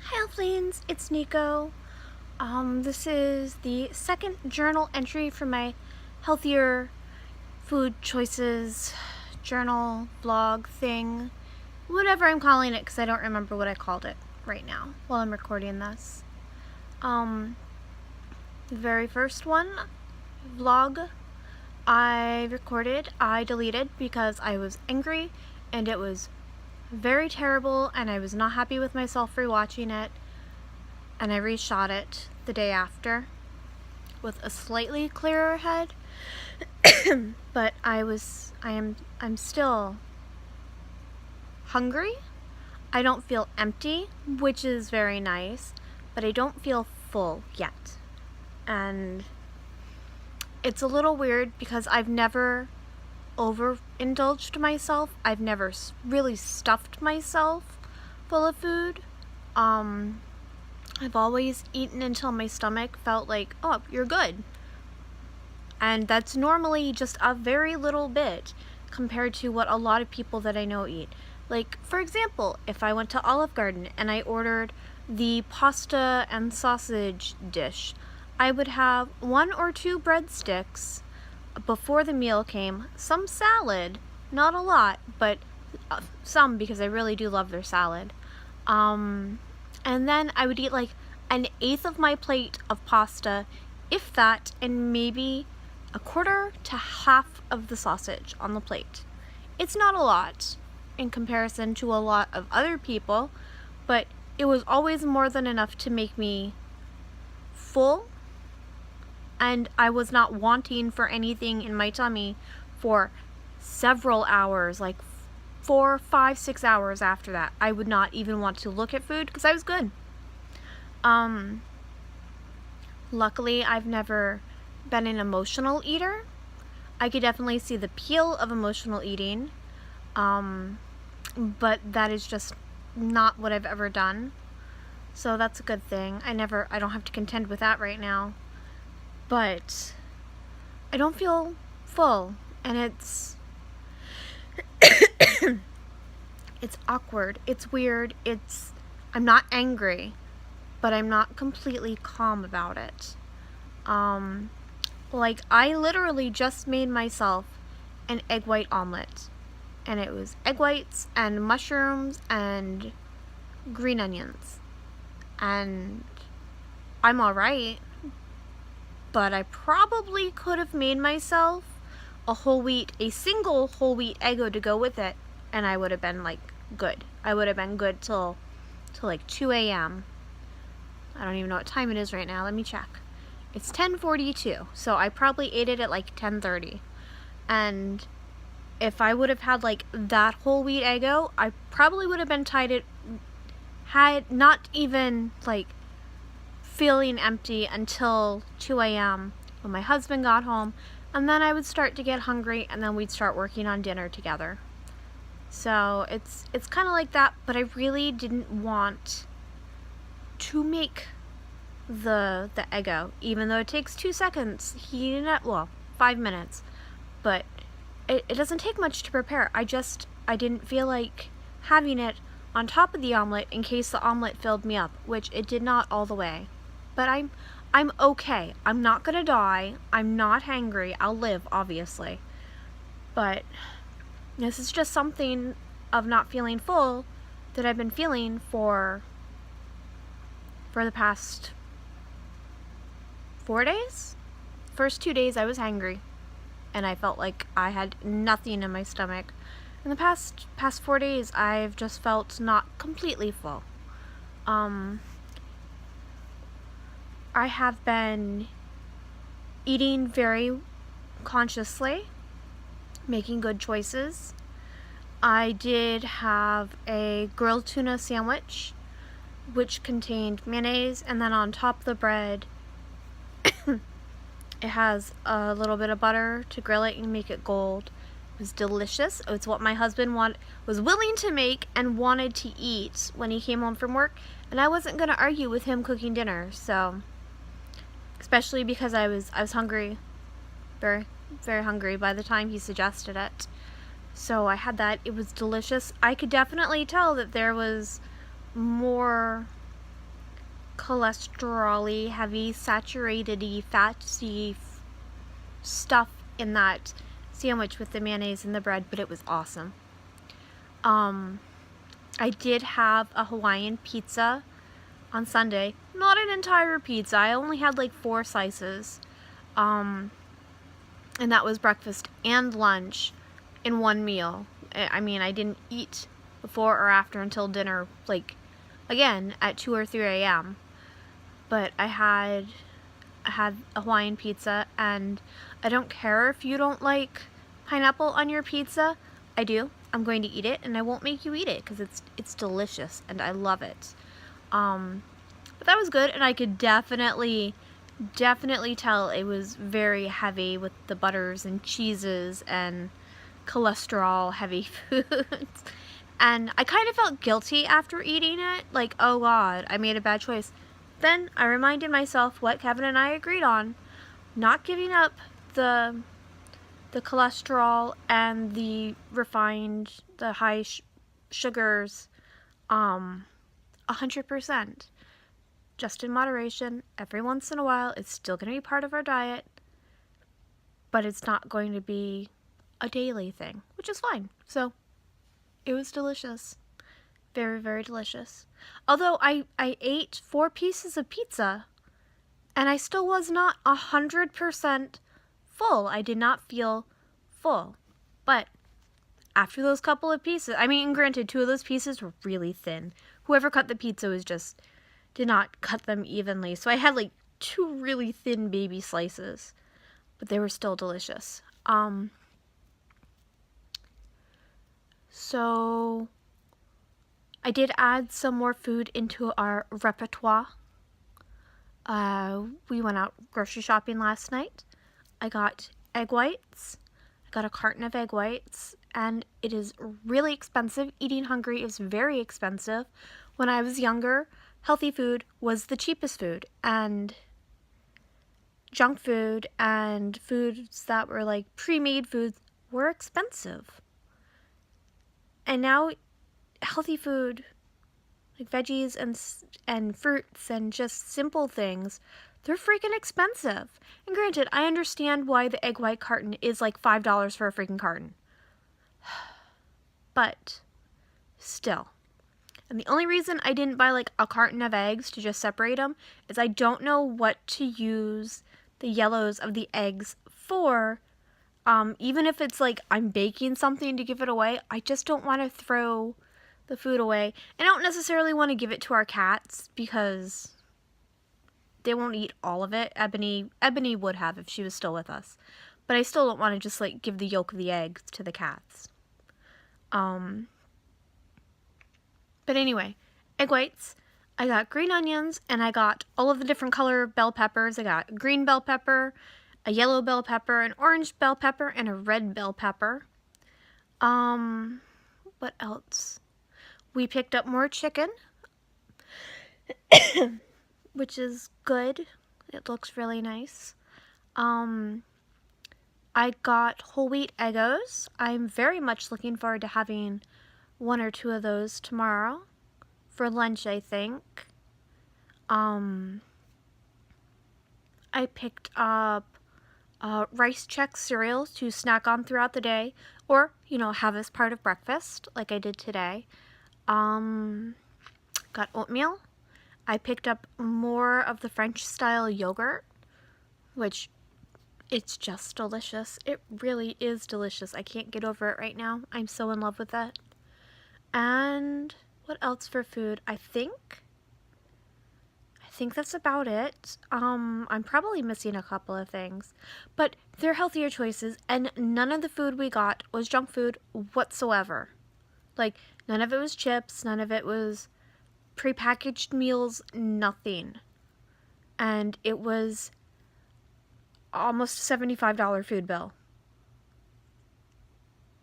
Hi Elflanes, it's Nico. This is the second journal entry for my healthier food choices journal vlog thing. Whatever I'm calling it, because I don't remember what I called it right now while I'm recording this. The very first one, vlog, I recorded, I deleted because I was angry and it was very terrible and I was not happy with myself rewatching it, and I reshot it the day after with a slightly clearer head. But I'm still hungry. I don't feel empty, which is very nice, but I don't feel full yet. And it's a little weird because I've never overindulged myself. I've never really stuffed myself full of food. I've always eaten until my stomach felt like, oh, you're good. And that's normally just a very little bit compared to what a lot of people that I know eat. Like, for example, if I went to Olive Garden and I ordered the pasta and sausage dish, I would have 1 or 2 breadsticks before the meal came, some salad, not a lot, but some, because I really do love their salad. And then I would eat like 1/8 of my plate of pasta, if that, and maybe 1/4 to half of the sausage on the plate. It's not a lot in comparison to a lot of other people, but it was always more than enough to make me full, and I was not wanting for anything in my tummy for several hours, like 4, 5, 6 hours after that. I would not even want to look at food because I was good. Luckily, I've never been an emotional eater. I could definitely see the appeal of emotional eating, but that is just not what I've ever done. So that's a good thing. I don't have to contend with that right now. But I don't feel full, and it's it's awkward, it's weird, I'm not angry, but I'm not completely calm about it. Like, I literally just made myself an egg white omelet, and it was egg whites and mushrooms and green onions, and I'm alright, but I probably could have made myself a single whole wheat Eggo to go with it, and I would have been like good. I would have been good till like 2 a.m. I don't even know what time it is right now. Let me check. It's 10:42, so I probably ate it at like 10:30. And if I would have had like that whole wheat Eggo, I probably would have been had not even like feeling empty until 2 a.m. when my husband got home, and then I would start to get hungry, and then we'd start working on dinner together. So it's kind of like that, but I really didn't want to make the Eggo, even though it takes 2 seconds heating it, well, 5 minutes, but it doesn't take much to prepare. I didn't feel like having it on top of the omelet in case the omelet filled me up, which it did not all the way. But I'm okay. I'm not gonna die. I'm not hangry. I'll live, obviously. But this is just something of not feeling full that I've been feeling for the past 4 days? First 2 days I was hangry, and I felt like I had nothing in my stomach. In the past 4 days, I've just felt not completely full. I have been eating very consciously, making good choices. I did have a grilled tuna sandwich, which contained mayonnaise, and then on top of the bread, it has a little bit of butter to grill it and make it gold. It was delicious. It's what my husband was willing to make and wanted to eat when he came home from work, and I wasn't going to argue with him cooking dinner. So, especially because I was hungry, very, very hungry by the time he suggested it. So I had that. It was delicious. I could definitely tell that there was more cholesterol-y, heavy, saturated-y, fatty stuff in that sandwich with the mayonnaise and the bread, but it was awesome. I did have a Hawaiian pizza on Sunday. Not an entire pizza. I only had like 4 slices. And that was breakfast and lunch in one meal. I mean, I didn't eat before or after until dinner, like, again, at 2 or 3 a.m. But I had a Hawaiian pizza, and I don't care if you don't like pineapple on your pizza. I do. I'm going to eat it, and I won't make you eat it because it's delicious and I love it. But that was good, and I could definitely tell it was very heavy with the butters and cheeses and cholesterol heavy foods. And I kind of felt guilty after eating it, like, oh god, I made a bad choice. Then I reminded myself what Kevin and I agreed on, not giving up the cholesterol and the refined, the high sugars, 100%. Just in moderation, every once in a while. It's still going to be part of our diet, but it's not going to be a daily thing, which is fine. So, it was delicious. Very, very delicious. Although I ate 4 pieces of pizza, and I still was not 100% full. I did not feel full. But after those couple of pieces, I mean, granted, 2 of those pieces were really thin. Whoever cut the pizza did not cut them evenly. So I had like 2 really thin baby slices, but they were still delicious. So I did add some more food into our repertoire. We went out grocery shopping last night. I got egg whites. I got a carton of egg whites, and it is really expensive. Eating hungry is very expensive. When I was younger, healthy food was the cheapest food, and junk food and foods that were like pre-made foods were expensive. And now healthy food, like veggies and fruits and just simple things, they're freaking expensive. And granted, I understand why the egg white carton is like $5 for a freaking carton. But still. And the only reason I didn't buy like a carton of eggs to just separate them is I don't know what to use the yellows of the eggs for. Even if it's like I'm baking something to give it away, I just don't want to throw the food away. And I don't necessarily want to give it to our cats because they won't eat all of it. Ebony would have if she was still with us. But I still don't want to just like give the yolk of the eggs to the cats. But anyway, egg whites. I got green onions, and I got all of the different color bell peppers. I got a green bell pepper, a yellow bell pepper, an orange bell pepper, and a red bell pepper. What else? We picked up more chicken, which is good. It looks really nice. I got whole wheat Eggos. I'm very much looking forward to having 1 or 2 of those tomorrow for lunch, I think. I picked up Rice Chex cereal to snack on throughout the day, or, have as part of breakfast, like I did today. Got oatmeal. I picked up more of the French-style yogurt, which it's just delicious. It really is delicious. I can't get over it right now. I'm so in love with it. And what else for food? I think that's about it. I'm probably missing a couple of things, but they're healthier choices, and none of the food we got was junk food whatsoever. Like, none of it was chips, none of it was prepackaged meals, nothing. And it was almost a $75 food bill,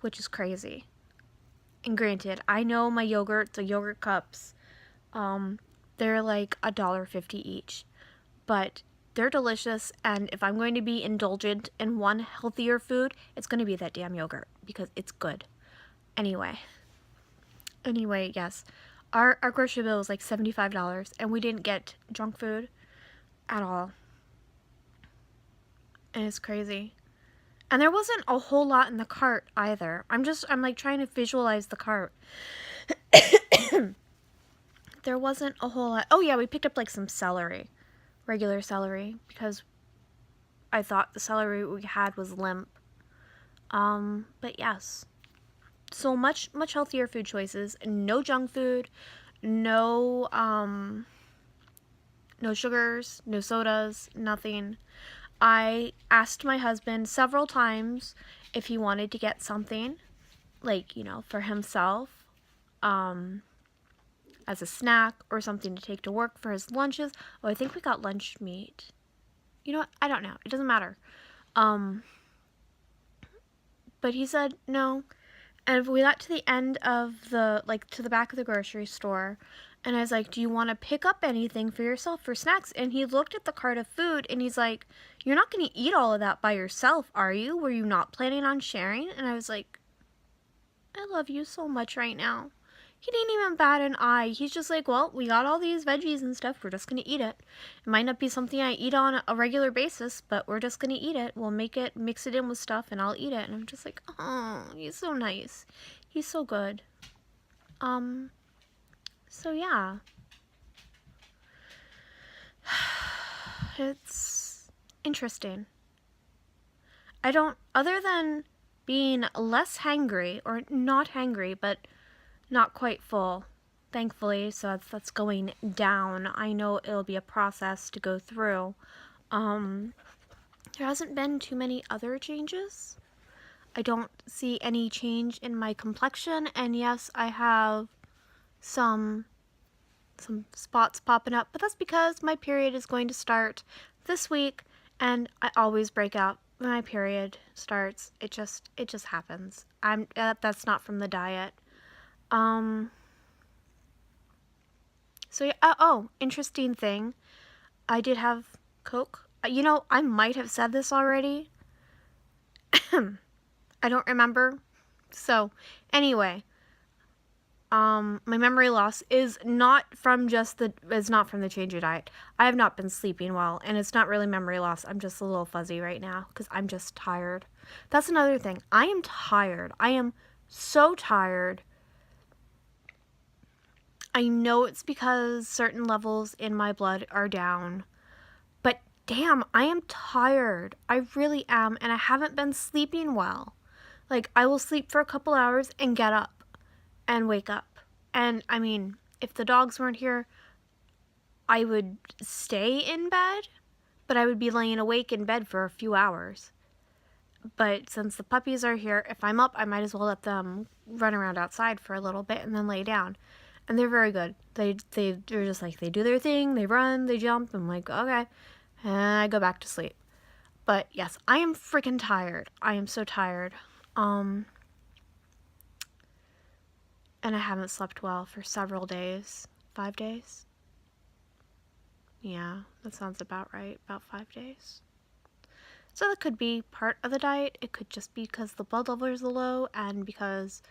which is crazy. And granted, I know my yogurt, the yogurt cups, they're like $1.50 each, but they're delicious, and if I'm going to be indulgent in one healthier food, it's going to be that damn yogurt, because it's good. Anyway, yes. Our grocery bill was like $75, and we didn't get junk food at all. And it's crazy. And there wasn't a whole lot in the cart either. I'm like trying to visualize the cart. There wasn't a whole lot. Oh yeah, we picked up like some celery. Regular celery. Because I thought the celery we had was limp. But yes. So much healthier food choices. No junk food. No, no sugars. No sodas. Nothing. I asked my husband several times if he wanted to get something, like, you know, for himself, as a snack or something to take to work for his lunches. Oh, I think we got lunch meat. You know what? I don't know. It doesn't matter. But he said no. And we got to the end of the, like, to the back of the grocery store, and I was like, do you want to pick up anything for yourself for snacks? And he looked at the cart of food, and he's like, you're not going to eat all of that by yourself, are you? Were you not planning on sharing? And I was like, I love you so much right now. He didn't even bat an eye. He's just like, well, we got all these veggies and stuff. We're just going to eat it. It might not be something I eat on a regular basis, but we're just going to eat it. We'll mix it in with stuff, and I'll eat it. And I'm just like, oh, he's so nice. He's so good. So yeah. It's interesting. Other than being less hangry, or not hangry, but not quite full, thankfully, so that's going down. I know it'll be a process to go through. There hasn't been too many other changes. I don't see any change in my complexion, and yes, I have some spots popping up, but that's because my period is going to start this week, and I always break out when my period starts. It just happens. That's not from the diet. So yeah, oh, interesting thing. I did have Coke. You know, I might have said this already. I don't remember. So, anyway, my memory loss is not from the change of diet. I have not been sleeping well, and it's not really memory loss. I'm just a little fuzzy right now because I'm just tired. That's another thing. I am tired. I am so tired. I know it's because certain levels in my blood are down, but damn, I am tired. I really am, and I haven't been sleeping well. Like, I will sleep for a couple hours and get up and wake up. And, I mean, if the dogs weren't here, I would stay in bed, but I would be laying awake in bed for a few hours. But since the puppies are here, if I'm up, I might as well let them run around outside for a little bit and then lay down. And they're very good. They're just like, they do their thing, they run, they jump. I'm like, okay. And I go back to sleep. But yes, I am freaking tired. I am so tired. And I haven't slept well for several days. 5 days? Yeah, that sounds about right. About 5 days. So that could be part of the diet. It could just be because the blood levels are low, and because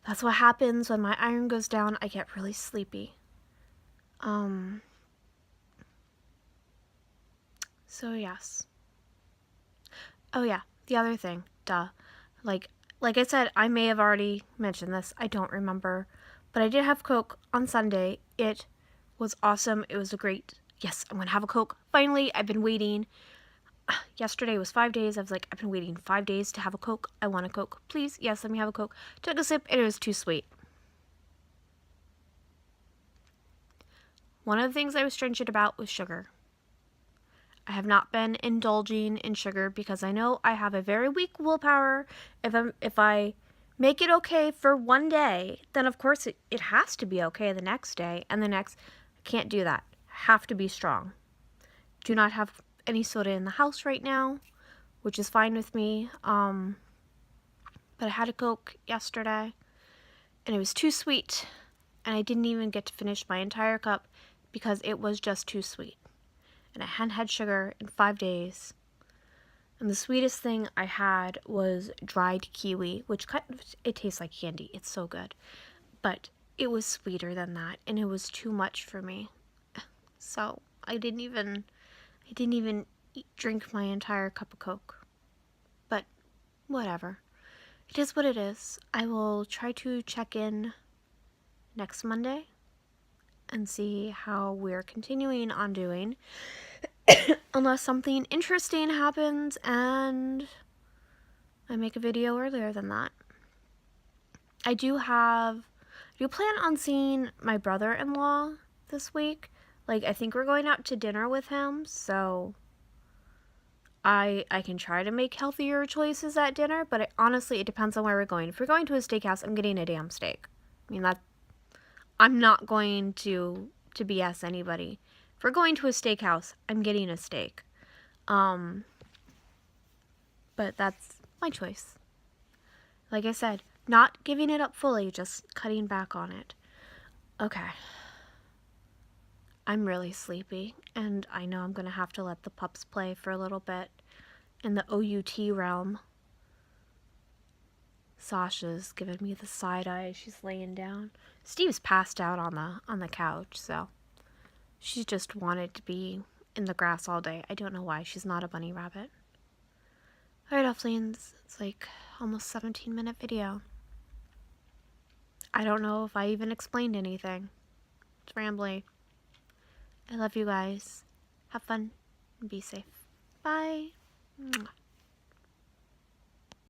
that's what happens when my iron goes down. I get really sleepy. So yes. Oh yeah, the other thing, duh. Like I said, I may have already mentioned this. I don't remember. But I did have Coke on Sunday. It was awesome. It was a great, yes, I'm going to have a Coke. Finally, I've been waiting. Yesterday was 5 days. I was like, I've been waiting 5 days to have a Coke. I want a Coke. Please, yes, let me have a Coke. Took a sip, and it was too sweet. One of the things I was stringent about was sugar. I have not been indulging in sugar because I know I have a very weak willpower. If I make it okay for one day, then of course it has to be okay the next day, and the next. I can't do that. I have to be strong. Do not have any soda in the house right now, which is fine with me. But I had a Coke yesterday, and it was too sweet, and I didn't even get to finish my entire cup because it was just too sweet. And I hadn't had sugar in 5 days. And the sweetest thing I had was dried kiwi, which it tastes like candy. It's so good. But it was sweeter than that, and it was too much for me. So I didn't even drink my entire cup of Coke. But whatever. It is what it is. I will try to check in next Monday and see how we're continuing on doing. Unless something interesting happens and I make a video earlier than that. I do plan on seeing my brother-in-law this week. Like, I think we're going out to dinner with him, so I can try to make healthier choices at dinner, but honestly, it depends on where we're going. If we're going to a steakhouse, I'm getting a damn steak. I mean, I'm not going to BS anybody. If we're going to a steakhouse, I'm getting a steak. But that's my choice. Like I said, not giving it up fully, just cutting back on it. Okay. I'm really sleepy, and I know I'm going to have to let the pups play for a little bit in the OUT realm. Sasha's giving me the side eye. She's laying down. Steve's passed out on the couch, so she just wanted to be in the grass all day. I don't know why. She's not a bunny rabbit. Alright, Offlings. It's like almost 17-minute video. I don't know if I even explained anything. It's rambly. I love you guys. Have fun and be safe. Bye. Mwah.